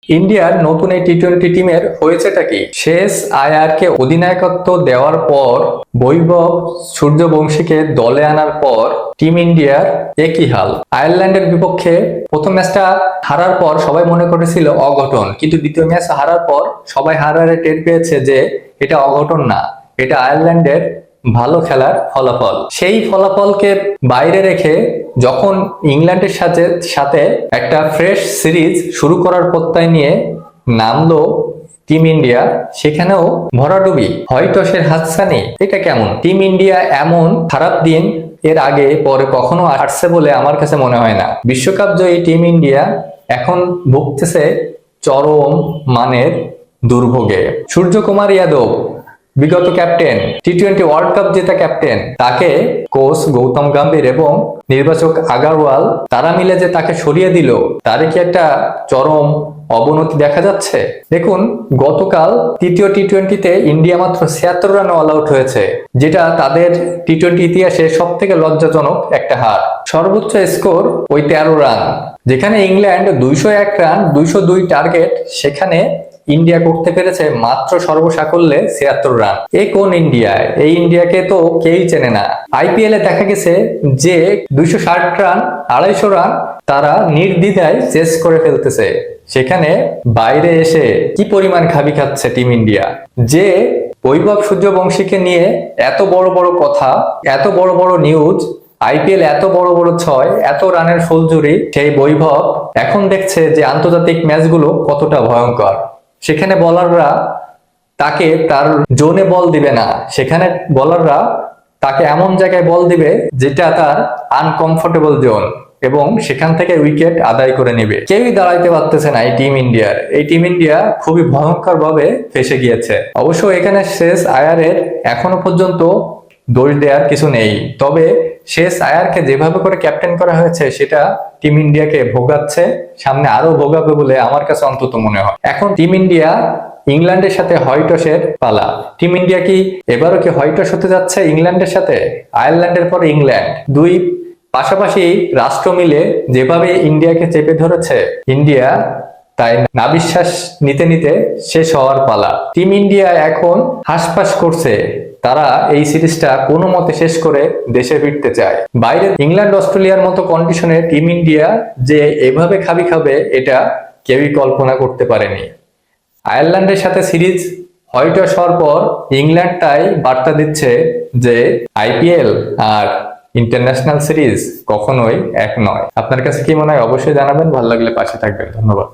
ইন্ডিয়ার নতুন এই টি-20 টিমের হয়েছেটা কি? শেষ আয়ারকে অধিনায়কত্ব দেওয়ার পর, বৈভব সূর্যবংশীকে দলে আনার পর টিম ইন্ডিয়ার একই হাল। আয়ারল্যান্ডের বিপক্ষে প্রথম ম্যাচটা হারার পর সবাই মনে করেছিল অঘটন, কিন্তু দ্বিতীয় ম্যাচ হারার পর সবাই হারারে টের পেয়েছে যে এটা অঘটন না, এটা আয়ারল্যান্ডের ভালো খেলার ফলাফল। সেই ফলাফলকে বাইরে রেখে যখন ইংল্যান্ডের সাথে একটা ফ্রেশ সিরিজ শুরু করার প্রত্যয় নিয়ে নামলো টিম ইন্ডিয়া, সেখানেও ভরাডুবি, হয়তোসের হাতছানি। এটা কেমন? টিম ইন্ডিয়া এমন খারাপ দিন এর আগে পরে কখনো আসছে বলে আমার কাছে মনে হয় না। বিশ্বকাপ জয়ী টিম ইন্ডিয়া এখন ভুগতেছে চরম মানের দুর্ভোগে। সূর্যকুমার যাদব, বিগত ক্যাপ্টেন, টি-20 ওয়ার্ল্ড কাপ জেতা ক্যাপ্টেন, তাকে কোচ গৌতম গম্ভীর এবং নির্বাচক আগারওয়াল তারা মিলে যে তাকে সরিয়ে দিল, তারে কি একটা চরম অবনতি দেখা যাচ্ছে? দেখুন, গতকাল তৃতীয় টি-20তে ইন্ডিয়া মাত্র 76 রানে অল আউট হয়েছে, যেটা তাদের টি-20 ইতিহাসে সব থেকে লজ্জাজনক একটা হার। সর্বোচ্চ স্কোর ওই 13 রান। যেখানে ইংল্যান্ড 201 রান, 202 টার্গেট, সেখানে ইন্ডিয়া করতে পেরেছে মাত্র সর্বসাকল্যে 76 রান। এই কোন ইন্ডিয়া? এই ইন্ডিয়াকে তো কেউই চেনে না। আইপিএল এ দেখা গেছে যে 260 রান, 250 রান তারা নির্দ্বিধায় চেস করে ফেলতেছে। সেখানে বাইরে এসে কি পরিমাণ খাবি খাচ্ছে টিম ইন্ডিয়া, যে বৈভব সূর্যবংশীকে নিয়ে এত বড় বড় কথা, এত বড় বড় নিউজ, আইপিএল এত বড় বড় 6, এত রানের ফুলঝুরি, সেই বৈভব এখন দেখছে যে আন্তর্জাতিক ম্যাচগুলো কতটা ভয়ঙ্কর। সেখানে বলাররা তাকে তার জোনে বল দিবে না, সেখানে বলাররা তাকে এমন জায়গায় বল দিবে যেটা তার আনকমফোর্টেবল জোন, এবং সেখান থেকে উইকেট আদায় করে নেবে। কেউই দাঁড়াইতে পারতেছে না এই টিম ইন্ডিয়ার। এই টিম ইন্ডিয়া খুবই ভয়ঙ্কর ভাবে ফেসে গিয়েছে। অবশ্য এখানে শেষ আয়ারের এখনো পর্যন্ত দোষ দেওয়ার কিছু নেই, তবে শেষ আয়ারকে যেভাবে করে ক্যাপ্টেন করা হয়েছে সেটা টিম ইন্ডিয়াকে ভোগাচ্ছে, সামনে আরো ভোগাবে বলে আমার কাছে অন্তত মনে হয়। এখন টিম ইন্ডিয়া ইংল্যান্ডের সাথে হয়টসের পালা। টিম ইন্ডিয়া কি এবারও কি হয়টস হতে যাচ্ছে ইংল্যান্ডের সাথে? আয়ারল্যান্ডের পর ইংল্যান্ড, দুই পাশাপাশি রাষ্ট্র মিলে যেভাবে ইন্ডিয়াকে চেপে ধরেছে, ইন্ডিয়া তাই নাবিশ্বাস নিতে নিতে শেষ হওয়ার পালা। টিম ইন্ডিয়া এখন হাসপাস করছে, তারা এই সিরিজটা কোনো মতে শেষ করে দেশে ফিরতে চায়। বাইরে ইংল্যান্ড অস্ট্রেলিয়ার মতো কন্ডিশনে টিম ইন্ডিয়া যে এভাবে খাবি খাবে এটা কেউই কল্পনা করতে পারেনি। আয়ারল্যান্ডের সাথে সিরিজ হয়টস হওয়ার পর ইংল্যান্ডটাই বার্তা দিচ্ছে যে আইপিএল আর ইন্টারন্যাশনাল সিরিজ কখনোই এক নয়। আপনার কাছে কি মনে হয় অবশ্যই জানাবেন, ভালো লাগলে পাশে থাকবেন। ধন্যবাদ।